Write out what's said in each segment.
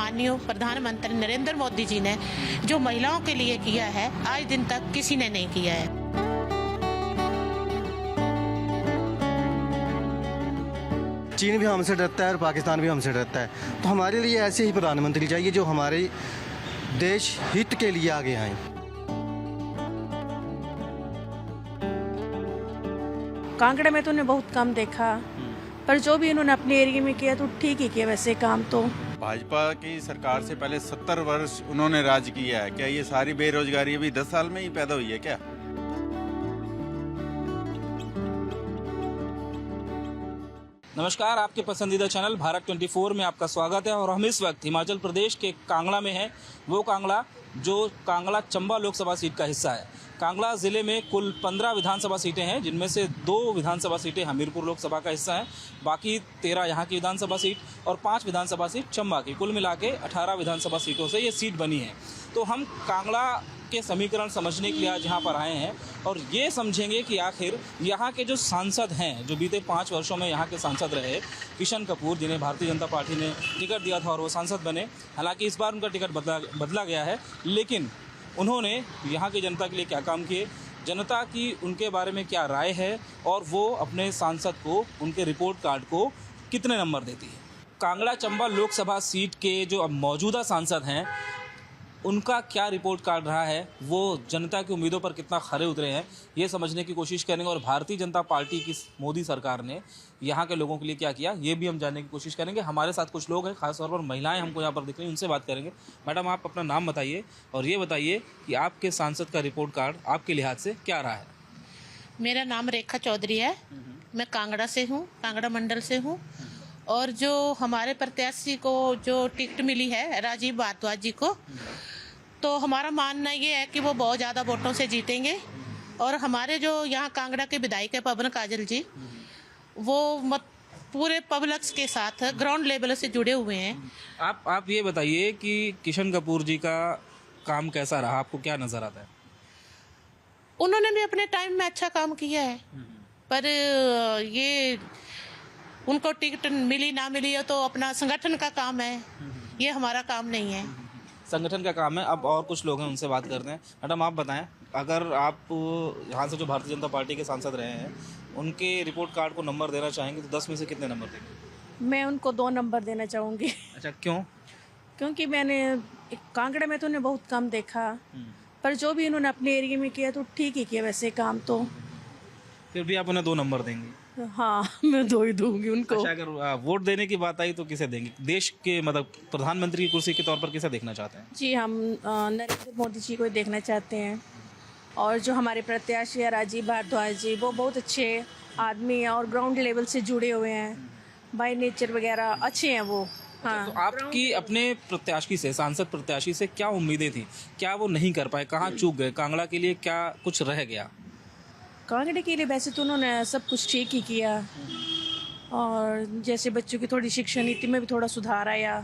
माननीय प्रधानमंत्री नरेंद्र मोदी जी ने जो महिलाओं के लिए किया है, आज दिन तक किसी ने नहीं किया है। चीन भी हमसे डरता है और पाकिस्तान भी हमसे डरता है, तो हमारे लिए ऐसे ही प्रधानमंत्री चाहिए जो हमारे देश हित के लिए आगे आए। कांगड़ा में तो उन्हें बहुत कम देखा, पर जो भी इन्होंने अपने एरिया में किया तो ठीक ही किया वैसे काम तो। भाजपा की सरकार से पहले 70 वर्ष उन्होंने राज किया है। क्या ये सारी बेरोजगारी अभी 10 साल में ही पैदा हुई है क्या? नमस्कार, आपके पसंदीदा चैनल भारत 24 में आपका स्वागत है। और हम इस वक्त हिमाचल प्रदेश के कांगड़ा में हैं। वो कांगड़ा जो कांगड़ा चंबा लोकसभा सीट का हिस्सा है। कांगड़ा ज़िले में कुल 15 विधानसभा सीटें हैं, जिनमें से 2 विधानसभा सीटें हमीरपुर लोकसभा का हिस्सा हैं। बाकी 13 यहाँ की विधानसभा सीट और 5 विधानसभा सीट चंबा की, कुल मिला के 18 विधानसभा सीटों से ये सीट बनी है। तो हम कांगड़ा के समीकरण समझने के लिए आज यहाँ पर आए हैं और ये समझेंगे कि आखिर यहाँ के जो सांसद हैं, जो बीते 5 वर्षों में यहाँ के सांसद रहे, किशन कपूर, जिन्हें भारतीय जनता पार्टी ने टिकट दिया था और वो सांसद बने। हालांकि इस बार उनका टिकट बदला गया है, लेकिन उन्होंने यहाँ की जनता के लिए क्या काम किए, जनता की उनके बारे में क्या राय है और वो अपने सांसद को, उनके रिपोर्ट कार्ड को कितने नंबर देती है। कांगड़ा चंबा लोकसभा सीट के जो अब मौजूदा सांसद हैं, उनका क्या रिपोर्ट कार्ड रहा है, वो जनता की उम्मीदों पर कितना खरे उतरे हैं, ये समझने की कोशिश करेंगे। और भारतीय जनता पार्टी की मोदी सरकार ने यहाँ के लोगों के लिए क्या किया, ये भी हम जानने की कोशिश करेंगे। हमारे साथ कुछ लोग हैं, खासतौर पर महिलाएं हमको यहाँ पर दिख रही हैं, उनसे बात करेंगे। मैडम, आप अपना नाम बताइए और ये बताइए कि आपके सांसद का रिपोर्ट कार्ड आपके लिहाज से क्या रहा है। मेरा नाम रेखा चौधरी है, मैं कांगड़ा से हूँ, कांगड़ा मंडल से हूँ। और जो हमारे प्रत्याशी को जो टिकट मिली है राजीव भारद्वाज जी को, तो हमारा मानना ये है कि वो बहुत ज़्यादा वोटों से जीतेंगे। और हमारे जो यहाँ कांगड़ा के विधायक है पवन काजल जी, वो पूरे पब्लिक के साथ ग्राउंड लेवल से जुड़े हुए हैं। आप ये बताइए कि किशन कपूर जी का काम कैसा रहा, आपको क्या नज़र आता है? उन्होंने भी अपने टाइम में अच्छा काम किया है, पर ये उनको टिकट मिली ना मिली है तो अपना संगठन का काम है, ये हमारा काम नहीं है। संगठन का काम है। अब और कुछ लोग हैं, उनसे बात करते हैं। मैडम, आप बताएं, अगर आप यहाँ से जो भारतीय जनता पार्टी के सांसद रहे हैं, उनके रिपोर्ट कार्ड को नंबर देना चाहेंगे तो 10 में से कितने नंबर देंगे? मैं उनको 2 नंबर देना चाहूँगी। अच्छा, क्यों? क्योंकि मैंने कांगड़ा में तो उन्हें बहुत कम देखा, पर जो भी इन्होंने अपने एरिया में किया तो ठीक ही किया वैसे काम तो। फिर भी आप उन्हें 2 नंबर देंगे? हाँ, मैं 2 ही दूंगी उनको। अच्छा, अगर वोट देने की बात आई तो किसे देंगे? देश के मतलब प्रधानमंत्री की कुर्सी के तौर पर किसे देखना चाहते हैं? जी, हम नरेंद्र मोदी जी को देखना चाहते हैं। और जो हमारे प्रत्याशी है राजीव भारद्वाज जी, वो बहुत अच्छे आदमी हैं और ग्राउंड लेवल से जुड़े हुए हैं, बाय नेचर वगैरह अच्छे हैं वो। हाँ, तो आपकी अपने प्रत्याशी से, सांसद प्रत्याशी से क्या उम्मीदें थी? क्या वो नहीं कर पाए, कहाँ चूक गए, कांगड़ा के लिए क्या कुछ रह गया? कांगड़ा के लिए वैसे तो उन्होंने सब कुछ ठीक ही किया, और जैसे बच्चों की थोड़ी शिक्षा नीति में भी थोड़ा सुधार आया,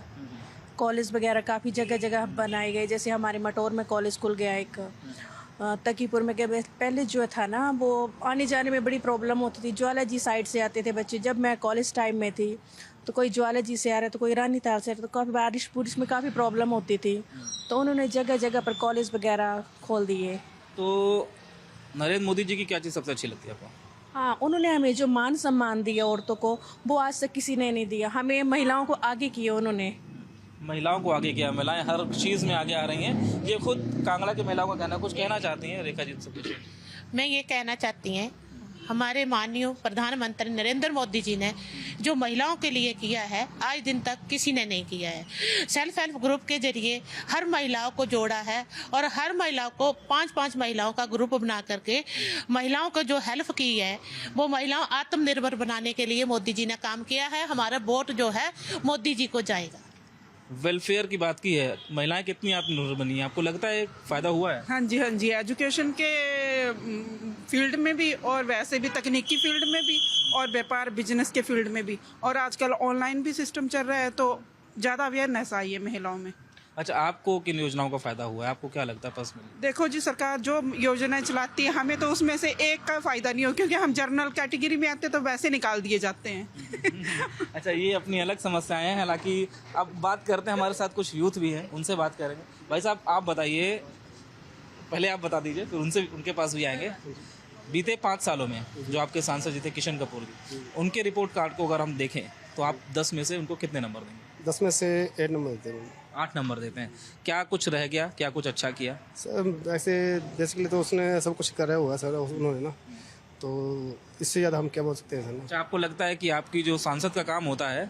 कॉलेज वगैरह काफ़ी जगह जगह बनाए गए। जैसे हमारे मटौर में कॉलेज खुल गया एक, तकीपुर में क्या पहले जो था ना, वो आने जाने में बड़ी प्रॉब्लम होती थी। ज्वाला जी साइड से आते थे बच्चे, जब मैं कॉलेज टाइम में थी तो कोई ज्वाला जी से आ रहा, तो कोई रानी ताल से आ रहा, तो काफ़ी बारिश पुरिश में काफ़ी प्रॉब्लम होती थी, तो उन्होंने जगह जगह पर कॉलेज वगैरह खोल दिए। तो नरेंद्र मोदी जी की क्या चीज़ सबसे अच्छी लगती है आपको? हाँ, उन्होंने हमें जो मान सम्मान दिया औरतों को, वो आज तक किसी ने नहीं दिया। हमें महिलाओं को आगे किया उन्होंने। महिलाओं को आगे किया, महिलाएं हर चीज़ में आगे आ रही हैं। ये खुद कांगड़ा के महिलाओं का कहना, कुछ कहना चाहती हैं रेखा जी से कुछ? मैं ये कहना चाहती हैं, हमारे माननीय प्रधानमंत्री नरेंद्र मोदी जी ने जो महिलाओं के लिए किया है, आज दिन तक किसी ने नहीं किया है। सेल्फ हेल्प ग्रुप के जरिए हर महिलाओं को जोड़ा है और हर महिलाओं को 5-5 महिलाओं का ग्रुप बना करके महिलाओं को जो हेल्प की है, वो महिलाओं आत्मनिर्भर बनाने के लिए मोदी जी ने काम किया है। हमारा वोट जो है मोदी जी को जाएगा। वेलफेयर की बात की है, महिलाएं कितनी आत्मनिर्भर बनी है, आपको लगता है फ़ायदा हुआ है? हाँ जी, एजुकेशन के फील्ड में भी और वैसे भी तकनीकी फील्ड में भी और व्यापार बिजनेस के फील्ड में भी, और आजकल ऑनलाइन भी सिस्टम चल रहा है, तो ज़्यादा अवेयरनेस आई है महिलाओं में। अच्छा, आपको किन योजनाओं का फायदा हुआ है, आपको क्या लगता है पर्सनली? देखो जी, सरकार जो योजनाएं चलाती है हमें तो उसमें से एक का फायदा नहीं हो, क्योंकि हम जनरल कैटेगरी में आते तो वैसे निकाल दिए जाते हैं। अच्छा, ये अपनी अलग समस्याएं हैं। हालांकि अब बात करते हैं, हमारे साथ कुछ यूथ भी हैं, उनसे बात करेंगे। भाई साहब, आप बताइए, पहले आप बता दीजिए, फिर उनके पास भी आएंगे। बीते 5 सालों में जो आपके सांसद जी थे किशन कपूर जी, उनके रिपोर्ट कार्ड को अगर हम देखें तो आप 10 में से उनको कितने नंबर देंगे? 10 में से 8 नंबर देते हैं। 8 नंबर देते हैं। क्या कुछ रह गया, क्या कुछ अच्छा किया? सर ऐसे बेसिकली तो उसने सब कुछ करा हुआ है सर उन्होंने ना, तो इससे ज़्यादा हम क्या बोल सकते हैं सर ना। अच्छा, आपको लगता है कि आपकी जो सांसद का काम होता है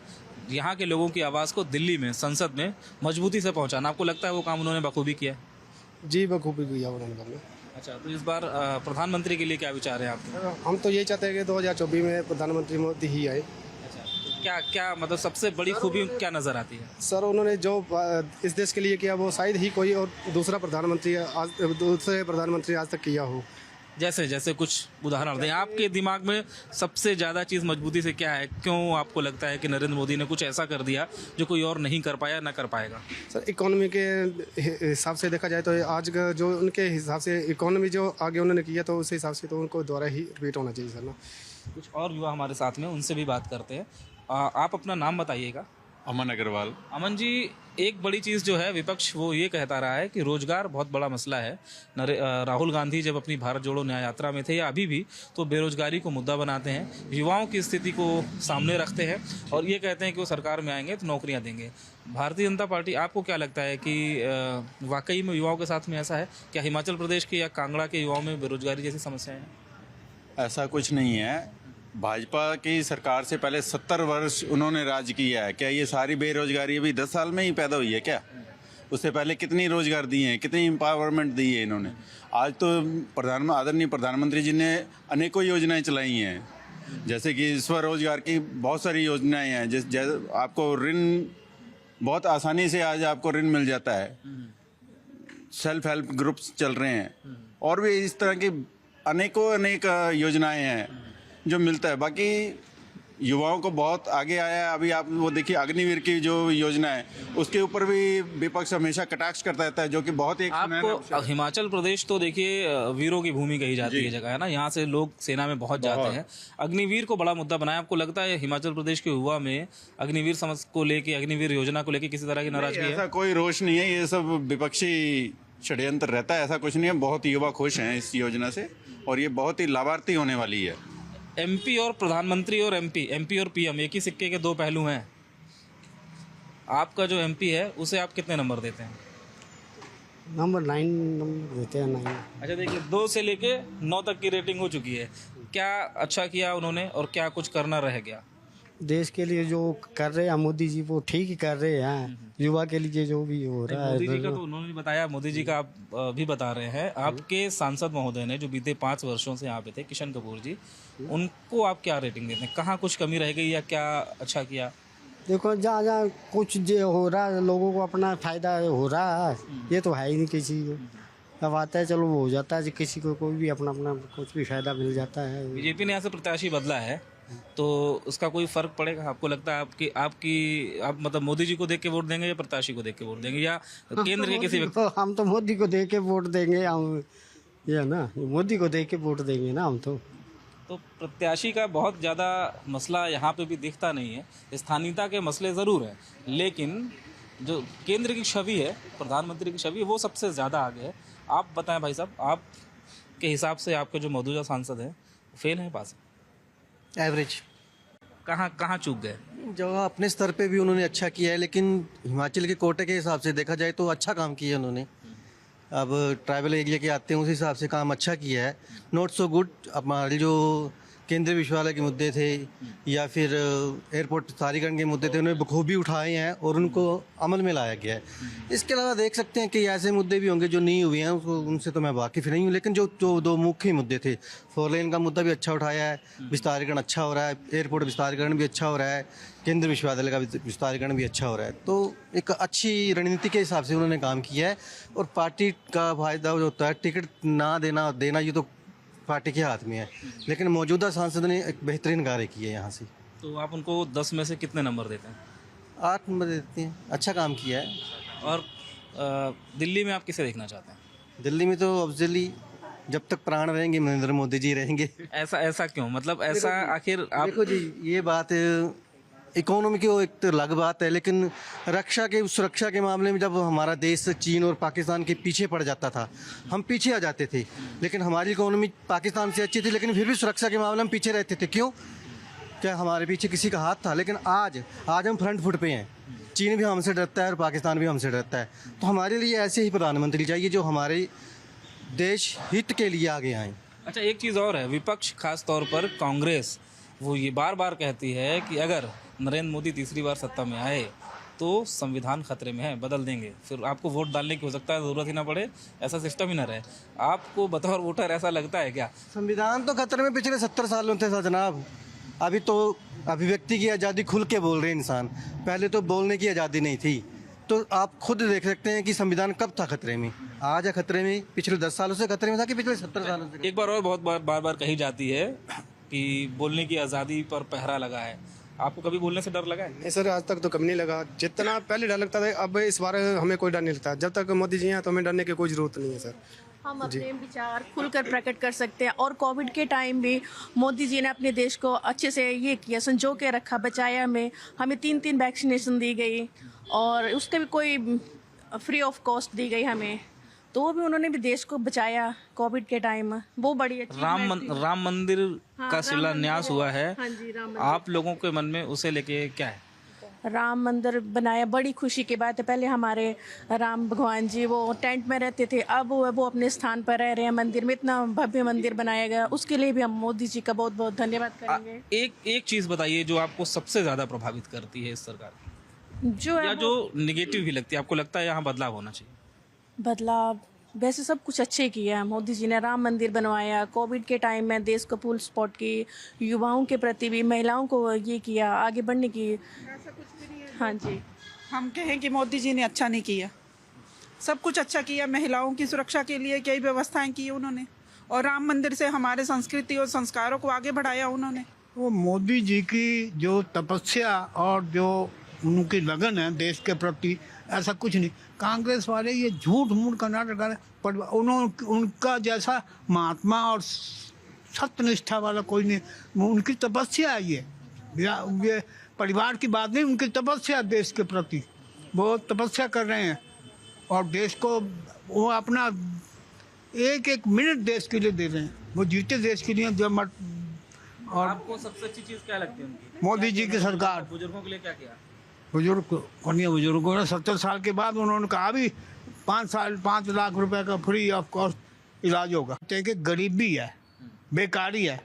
यहाँ के लोगों की आवाज़ को दिल्ली में संसद में मजबूती से पहुँचाना, आपको लगता है वो काम उन्होंने बखूबी किया है? जी बखूबी किया उन्होंने काम। अच्छा, तो इस बार प्रधानमंत्री के लिए क्या विचार है आपके? हम तो यही चाहते हैं कि 2024 में प्रधानमंत्री मोदी ही आए। अच्छा, तो क्या मतलब सबसे बड़ी खूबी क्या नज़र आती है? सर उन्होंने जो इस देश के लिए किया वो शायद ही कोई और दूसरे प्रधानमंत्री आज तक किया हो। जैसे कुछ उदाहरण दें। आपके दिमाग में सबसे ज़्यादा चीज़ मजबूती से क्या है? क्यों आपको लगता है कि नरेंद्र मोदी ने कुछ ऐसा कर दिया जो कोई और नहीं कर पाया, ना कर पाएगा? सर इकोनॉमी के हिसाब से देखा जाए तो आज का जो उनके हिसाब से इकोनॉमी जो आगे उन्होंने किया तो उस हिसाब से तो उनको दोबारा ही रिपीट होना चाहिए सर ना। कुछ और युवा हमारे साथ में, उनसे भी बात करते हैं। आप अपना नाम बताइएगा। अमन अग्रवाल। अमन जी, एक बड़ी चीज़ जो है विपक्ष वो ये कहता रहा है कि रोजगार बहुत बड़ा मसला है। राहुल गांधी जब अपनी भारत जोड़ो न्याय यात्रा में थे या अभी भी, तो बेरोजगारी को मुद्दा बनाते हैं, युवाओं की स्थिति को सामने रखते हैं और ये कहते हैं कि वो सरकार में आएंगे तो नौकरियां देंगे। भारतीय जनता पार्टी, आपको क्या लगता है कि वाकई में युवाओं के साथ में ऐसा है? क्या हिमाचल प्रदेश के या कांगड़ा के युवाओं में बेरोजगारी जैसी समस्याएं हैं? ऐसा कुछ नहीं है। भाजपा की सरकार से पहले 70 वर्ष उन्होंने राज किया है। क्या ये सारी बेरोजगारी अभी 10 साल में ही पैदा हुई है क्या? उससे पहले कितनी रोजगार दिए हैं, कितनी एम्पावरमेंट दी है इन्होंने। आज तो आदरणीय प्रधानमंत्री जी ने अनेकों योजनाएं चलाई हैं, जैसे कि स्वरोजगार की बहुत सारी योजनाएं हैं। जैसे आपको ऋण बहुत आसानी से आज आपको ऋण मिल जाता है, सेल्फ हेल्प ग्रुप्स चल रहे हैं और भी इस तरह की अनेक योजनाएं हैं जो मिलता है। बाकी युवाओं को बहुत आगे आया है। अभी आप वो देखिए, अग्निवीर की जो योजना है उसके ऊपर भी विपक्ष हमेशा कटाक्ष करता रहता है, जो कि बहुत एक आपको हिमाचल प्रदेश तो देखिए वीरों की भूमि कही जाती है जगह है ना, यहाँ से लोग सेना में बहुत जाते हैं। अग्निवीर को बड़ा मुद्दा बनाया। आपको लगता है हिमाचल प्रदेश के युवा में अग्निवीर समझ को लेके, अग्निवीर योजना को लेके किसी तरह की नाराजगी है? ऐसा कोई रोष नहीं है, ये सब विपक्षी षड्यंत्र रहता है, ऐसा कुछ नहीं है। बहुत युवा खुश हैं इस योजना से और ये बहुत ही लाभार्थी होने वाली है। एमपी और प्रधानमंत्री और एमपी और पीएम एक ही सिक्के के 2 पहलू हैं। आपका जो एमपी है उसे आप कितने नंबर देते हैं? नंबर 9 नंबर देते हैं। 9। अच्छा, देखिए 2 से लेके 9 तक की रेटिंग हो चुकी है। क्या अच्छा किया उन्होंने और क्या कुछ करना रह गया? देश के लिए जो कर रहे हैं मोदी जी वो ठीक ही कर रहे हैं। युवा के लिए जो भी हो रहा है, मोदी जी का तो उन्होंने बताया, मोदी जी का आप भी बता रहे हैं। आपके सांसद महोदय ने जो बीते 5 वर्षों से यहाँ पे थे, किशन कपूर जी, उनको आप क्या रेटिंग देते हैं? कहाँ कुछ कमी रह गई या क्या अच्छा किया? देखो जहाँ जहाँ कुछ जो हो रहा है लोगों को अपना फायदा हो रहा है, ये तो है ही नहीं किसी को। अब आता है चलो वो हो जाता है, किसी को कोई भी अपना अपना कुछ भी फायदा मिल जाता है। बीजेपी ने यहाँ से प्रत्याशी बदला है तो उसका कोई फर्क पड़ेगा? आपको लगता है आप मतलब मोदी जी को देख के वोट देंगे या प्रत्याशी को देख के वोट देंगे या केंद्र के किसी व्यक्ति? हम तो मोदी को देख के वोट देंगे। हम ये ना मोदी को देख के वोट देंगे ना हम तो प्रत्याशी का बहुत ज़्यादा मसला यहाँ पे भी दिखता नहीं है। स्थानीयता के मसले ज़रूर हैं, लेकिन जो केंद्र की छवि है, प्रधानमंत्री की छवि, वो सबसे ज़्यादा आगे है। आप बताएं भाई साहब, आपके हिसाब से आपके जो मौजूदा सांसद हैं फेल हैं, पास? एवरेज। कहाँ चूक गए? जो अपने स्तर पे भी उन्होंने अच्छा किया है, लेकिन हिमाचल के कोटे के हिसाब से देखा जाए तो अच्छा काम किया है उन्होंने। अब ट्राइबल एरिया के आते हैं उस हिसाब से काम अच्छा किया है। नॉट सो गुड हमारे जो केंद्रीय विश्वविद्यालय के मुद्दे थे या फिर एयरपोर्ट विस्तारीकरण के मुद्दे थे, उन्हें बखूबी उठाए हैं और उनको अमल में लाया गया है। इसके अलावा देख सकते हैं कि ऐसे मुद्दे भी होंगे जो नहीं हुए हैं, उनसे तो मैं वाकिफ़ नहीं हूँ, लेकिन जो 2 मुख्य मुद्दे थे, 4 लेन का मुद्दा भी अच्छा उठाया है, विस्तारीकरण अच्छा हो रहा है, एयरपोर्ट विस्तारीकरण भी अच्छा हो रहा है, केंद्रीय विश्वविद्यालय का विस्तारीकरण भी अच्छा हो रहा है। तो एक अच्छी रणनीति के हिसाब से उन्होंने काम किया है और पार्टी का फायदा जो होता है, टिकट ना देना ये तो पार्टी के हाथ में है, लेकिन मौजूदा सांसद ने एक बेहतरीन कार्य किया है यहाँ से। तो आप उनको 10 में से कितने नंबर देते हैं? 8 नंबर देते हैं। अच्छा काम किया है। और दिल्ली में आप किसे देखना चाहते हैं? दिल्ली में तो ऑब्वियसली जब तक प्राण रहेंगे नरेंद्र मोदी जी रहेंगे। ऐसा क्यों, मतलब ऐसा आखिर आप देखो जी, ये बात इकोनॉमी की एक तो अलग बात है, लेकिन सुरक्षा के मामले में जब हमारा देश चीन और पाकिस्तान के पीछे पड़ जाता था, हम पीछे आ जाते थे। लेकिन हमारी इकोनॉमी पाकिस्तान से अच्छी थी, लेकिन फिर भी सुरक्षा के मामले में पीछे रहते थे। क्यों? क्या हमारे पीछे किसी का हाथ था? लेकिन आज हम फ्रंट फुट पे हैं। चीन भी हमसे डरता है और पाकिस्तान भी हमसे डरता है। तो हमारे लिए ऐसे ही प्रधानमंत्री चाहिए जो हमारे देश हित के लिए आगे आएँ। अच्छा, एक चीज़ और है, विपक्ष खास तौर पर कांग्रेस वो ये बार बार कहती है कि अगर नरेंद्र मोदी तीसरी बार सत्ता में आए तो संविधान खतरे में है, बदल देंगे, फिर आपको वोट डालने की हो सकता है ज़रूरत ही ना पड़े, ऐसा सिस्टम ही ना रहे। आपको बतौर वोटर ऐसा लगता है क्या? संविधान तो खतरे में पिछले 70 सालों से था जनाब। अभी तो अभिव्यक्ति की आज़ादी खुल के बोल रहे हैं इंसान, पहले तो बोलने की आज़ादी नहीं थी। तो आप खुद देख सकते हैं कि संविधान कब था खतरे में। आज है खतरे में, पिछले 10 सालों से खतरे में था कि पिछले 70 सालों से? एक बार और बहुत बार कही जाती है कि बोलने की आज़ादी पर पहरा लगा है। आपको कभी बोलने से डर लगा है? नहीं सर, आज तक तो कभी नहीं लगा। जितना पहले डर लगता था, अब इस बार हमें कोई डर नहीं लगता। जब तक मोदी जी हैं तो हमें डरने की कोई ज़रूरत नहीं है सर। हम अपने विचार खुलकर प्रकट कर सकते हैं। और कोविड के टाइम भी मोदी जी ने अपने देश को अच्छे से ये किया, संजो के रखा, बचाया। हमें 3 वैक्सीनेशन दी गई और उसके भी कोई फ्री ऑफ कॉस्ट दी गई हमें, तो वो भी उन्होंने भी देश को बचाया कोविड के टाइम। वो बड़ी अच्छी राम मंदिर का शिलान्यास हुआ है। हाँ जी, राम मंदिर। आप लोगों के मन में उसे लेके क्या है? राम मंदिर बनाया, बड़ी खुशी की बात है। पहले हमारे राम भगवान जी वो टेंट में रहते थे, अब वो अपने स्थान पर रह रहे हैं मंदिर में। इतना भव्य मंदिर बनाया गया, उसके लिए भी हम मोदी जी का बहुत बहुत धन्यवाद करेंगे। एक चीज़ बताइए जो आपको सबसे ज़्यादा प्रभावित करती है इस सरकार की, जो या जो निगेटिव भी लगती है, आपको लगता है यहाँ बदलाव होना चाहिए? बदलाव वैसे सब कुछ अच्छे किया। मोदी जी ने राम मंदिर बनवाया, कोविड के टाइम में देश को फुल सपोर्ट की, युवाओं के प्रति भी, महिलाओं को ये किया आगे बढ़ने की। ऐसा कुछ भी नहीं है। हाँ जी, हम कहें कि मोदी जी ने अच्छा नहीं किया। सब कुछ अच्छा किया। महिलाओं की सुरक्षा के लिए कई व्यवस्थाएं की उन्होंने, और राम मंदिर से हमारे संस्कृति और संस्कारों को आगे बढ़ाया उन्होंने। वो मोदी जी की जो तपस्या और जो उनकी लगन है देश के प्रति, ऐसा कुछ नहीं। कांग्रेस वाले ये झूठ मूठ का नाटक कर, पर उनका जैसा महात्मा और सत्यनिष्ठा वाला कोई नहीं। उनकी तपस्या है ये परिवार की बात नहीं, उनकी तपस्या देश के प्रति, वो तपस्या कर रहे हैं। और देश को वो अपना एक मिनट देश के लिए दे रहे हैं। वो जीते देश के लिए। जो और आपको सबसे अच्छी चीज़ क्या लगती है उनकी? मोदी जी की सरकार बुजुर्गों के लिए क्या किया? बुजुर्गों ने 70 साल के बाद उन्होंने कहा अभी 5 लाख रुपए का फ्री ऑफ कॉस्ट इलाज होगा। कि गरीबी है, बेकारी है।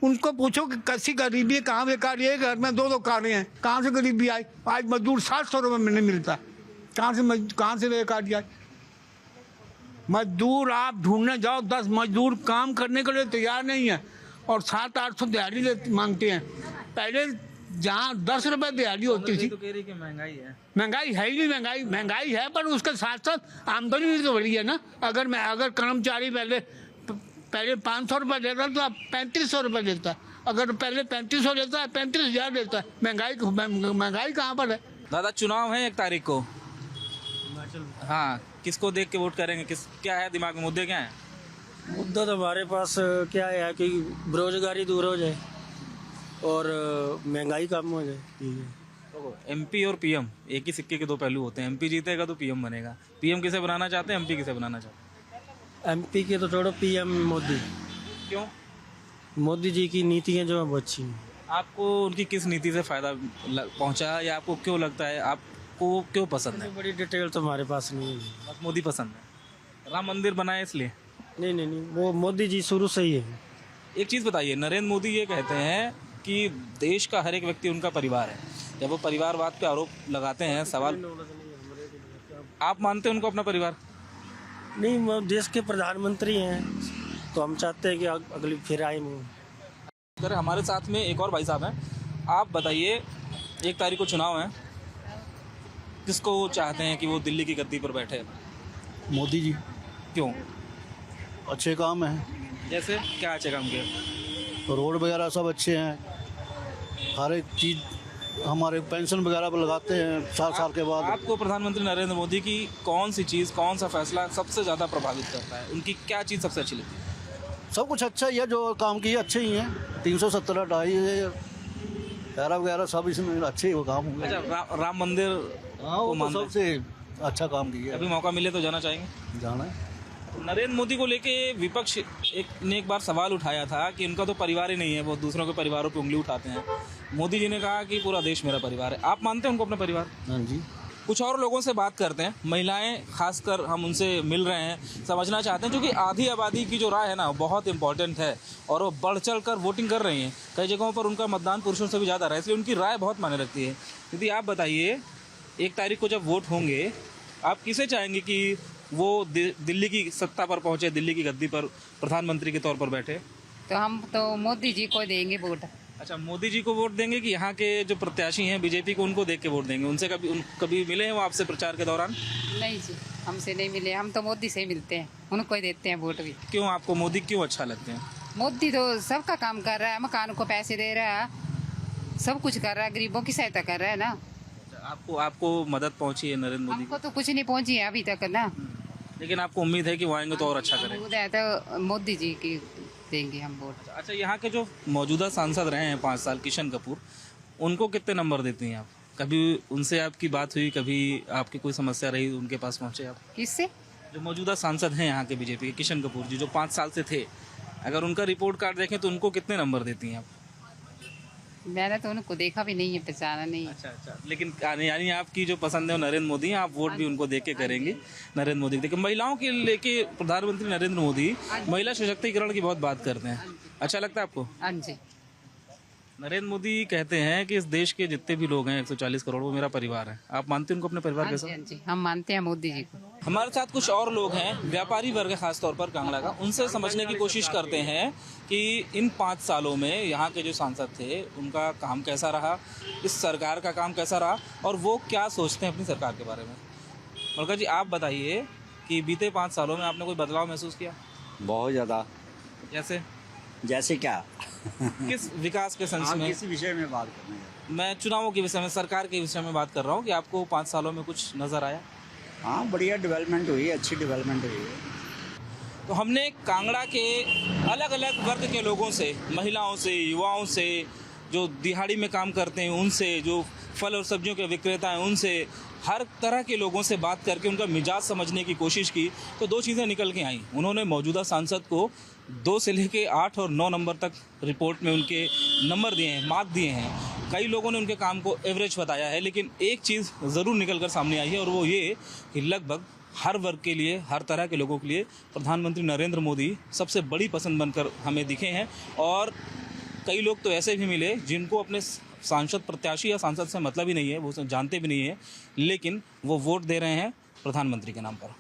उनको पूछो कि कैसी गरीबी है, कहाँ बेकारी है? घर में 2 कारें हैं, कहाँ से गरीबी आई? आज मजदूर 700 रुपये में नहीं मिलता, कहाँ से बेकारी आई? मजदूर आप ढूंढने जाओ, 10 मजदूर काम करने के लिए तैयार नहीं है और 700-800 दिहाड़ी मांगते हैं। पहले जहाँ 10 रुपए दिहाड़ी होती थी। तो कह रही कि महंगाई है। महंगाई है ही नहीं, महंगाई है, पर उसके साथ साथ आमदनी भी तो बढ़ी है ना। अगर कर्मचारी पहले 500 रुपये देता तो अब 3500 रुपये देता। अगर पहले 3500 लेता है, 35,000 देता है। महंगाई कहाँ पर है? दादा, चुनाव है 1 तारीख को। हाँ, किसको देख के वोट करेंगे? क्या है दिमाग में, मुद्दे क्या हैं? मुद्दा तो हमारे पास क्या है कि बेरोजगारी दूर हो जाए और महंगाई कम हो जाए। एमपी और पीएम एक ही सिक्के के 2 पहलू होते हैं। एमपी जीतेगा तो पीएम बनेगा। पीएम किसे बनाना चाहते हैं, एमपी किसे बनाना चाहते हैं? एमपी के तो छोड़ो, पीएम मोदी। क्यों? मोदी जी की नीतियाँ जो है वो अच्छी हैं। आपको उनकी किस नीति से फ़ायदा पहुंचा, या आपको क्यों लगता है, आपको क्यों पसंद है? बड़ी डिटेल तो हमारे पास नहीं है। बस मोदी पसंद है। राम मंदिर बनाए इसलिए? नहीं, वो मोदी जी शुरू से ही है। एक चीज़ बताइए, नरेंद्र मोदी ये कहते हैं कि देश का हर एक व्यक्ति उनका परिवार है। जब वो परिवारवाद पे आरोप लगाते हैं, सवाल, आप मानते हैं उनको अपना परिवार? नहीं, वो देश के प्रधानमंत्री हैं तो हम चाहते हैं कि अगली फिर आए। अगर हमारे साथ में एक और भाई साहब हैं, आप बताइए 1 तारीख को चुनाव है, किसको चाहते हैं कि वो दिल्ली की गद्दी पर बैठे? मोदी जी। क्यों? अच्छे काम हैं, जैसे क्या अच्छे काम किए? रोड वगैरह सब अच्छे हैं, हर एक चीज़ हमारे पेंशन वगैरह पर लगाते हैं 4 साल के बाद। आपको प्रधानमंत्री नरेंद्र मोदी की कौन सी चीज़, कौन सा फैसला सबसे ज़्यादा प्रभावित करता है? उनकी क्या चीज़ सबसे अच्छी लगती है? सब कुछ अच्छा ही है, जो काम किए अच्छे ही हैं। 370 हटाई है वगैरह वगैरह सब इसमें अच्छे ही वो काम हुए। अच्छा, राम मंदिर हाँ, को वो तो मानते हैं। सबसे अच्छा काम किया अभी मौका मिले तो जाना चाहेंगे? जाना है। नरेंद्र मोदी को लेके विपक्ष ने एक बार सवाल उठाया था कि उनका तो परिवार ही नहीं है, वो दूसरों के परिवारों पे उंगली उठाते हैं। मोदी जी ने कहा कि पूरा देश मेरा परिवार है। आप मानते हैं उनको अपना परिवार? हाँ जी। कुछ और लोगों से बात करते हैं, महिलाएं खासकर हम उनसे मिल रहे हैं, समझना चाहते हैं, क्योंकि आधी आबादी की जो राय है ना बहुत इंपॉर्टेंट है और वो बढ़ चढ़ कर वोटिंग कर रही हैं। कई जगहों पर उनका मतदान पुरुषों से भी ज़्यादा रहा है, इसलिए उनकी राय बहुत मायने रखती है। यदि आप बताइए 1 तारीख को जब वोट होंगे, आप किसे चाहेंगे कि वो दिल्ली की सत्ता पर पहुंचे, दिल्ली की गद्दी पर प्रधानमंत्री के तौर पर बैठे? तो हम तो मोदी जी को देंगे वोट। अच्छा, मोदी जी को वोट देंगे कि यहाँ के जो प्रत्याशी हैं बीजेपी को, उनको देख के वोट देंगे? उनसे कभी मिले हैं वो आपसे प्रचार के दौरान? नहीं जी, हमसे नहीं मिले, हम तो मोदी से ही मिलते हैं, उनको ही देते हैं वोट भी। क्यों आपको मोदी क्यों अच्छा लगते हैं? मोदी तो सबका काम कर रहा है, मकान को पैसे दे रहा है, सब कुछ कर रहा है, गरीबों की सहायता कर रहा है ना। आपको मदद पहुंची है नरेंद्र मोदी हमको तो कुछ नहीं पहुंची है अभी तक ना, लेकिन आपको उम्मीद है कि वो आएंगे तो और अच्छा करेंगे? उम्मीद है तो मोदी जी की देंगे हम वोट। अच्छा, यहाँ के जो मौजूदा सांसद रहे हैं 5 साल, किशन कपूर, उनको कितने नंबर देती हैं आप? कभी उनसे आपकी बात हुई, कभी आपकी कोई समस्या रही, उनके पास पहुँचे आप? किससे? जो मौजूदा सांसद हैं यहाँ के बीजेपी के, किशन कपूर जी, जो 5 साल से थे, अगर उनका रिपोर्ट कार्ड देखें तो उनको कितने नंबर देती हैं आप? मैंने तो उनको देखा भी नहीं है, पहचाना नहीं है। अच्छा, लेकिन यानी आपकी जो पसंद है वो नरेंद्र मोदी हैं, आप वोट भी उनको देख के करेंगे, नरेंद्र मोदी को देख के। महिलाओं के लेके प्रधानमंत्री नरेंद्र मोदी महिला सशक्तिकरण की बहुत बात करते हैं, अच्छा लगता है आपको? हाँ जी। नरेंद्र मोदी कहते हैं कि इस देश के जितने भी लोग हैं 140 करोड़, वो मेरा परिवार है। आप मानते हैं उनको अपने परिवार के साथ? हाँ जी, हम मानते हैं मोदी जी को। हमारे साथ कुछ और लोग हैं, व्यापारी वर्ग खास तौर पर कांगड़ा का, उनसे समझने की कोशिश करते हैं कि इन 5 सालों में यहाँ के जो सांसद थे उनका काम कैसा रहा, इस सरकार का काम कैसा रहा और वो क्या सोचते हैं अपनी सरकार के बारे में। मलका जी, आप बताइए कि बीते 5 सालों में आपने कोई बदलाव महसूस किया? बहुत ज़्यादा। जैसे क्या? किस विकास के सेंस में? किसी विषय में बात करना है? मैं चुनावों के विषय में, सरकार के विषय में बात कर रहा हूँ कि आपको 5 सालों में कुछ नज़र आया? हाँ, बढ़िया डेवलपमेंट हुई है, अच्छी डेवलपमेंट हुई है। तो हमने कांगड़ा के अलग अलग वर्ग के लोगों से, महिलाओं से, युवाओं से, जो दिहाड़ी में काम करते हैं उनसे, जो फल और सब्जियों के विक्रेता हैं उनसे, हर तरह के लोगों से बात करके उनका मिजाज समझने की कोशिश की, तो 2 चीज़ें निकल के आई। उन्होंने मौजूदा सांसद को 2 से लेके 8 और 9 नंबर तक रिपोर्ट में उनके नंबर दिए हैं, मार्क दिए हैं। कई लोगों ने उनके काम को एवरेज बताया है, लेकिन एक चीज़ ज़रूर निकल कर सामने आई है और वो ये कि लगभग हर वर्ग के लिए, हर तरह के लोगों के लिए प्रधानमंत्री नरेंद्र मोदी सबसे बड़ी पसंद बनकर हमें दिखे हैं। और कई लोग तो ऐसे भी मिले जिनको अपने सांसद प्रत्याशी या सांसद से मतलब ही नहीं है, वो जानते भी नहीं है, लेकिन वो वोट दे रहे हैं प्रधानमंत्री के नाम पर।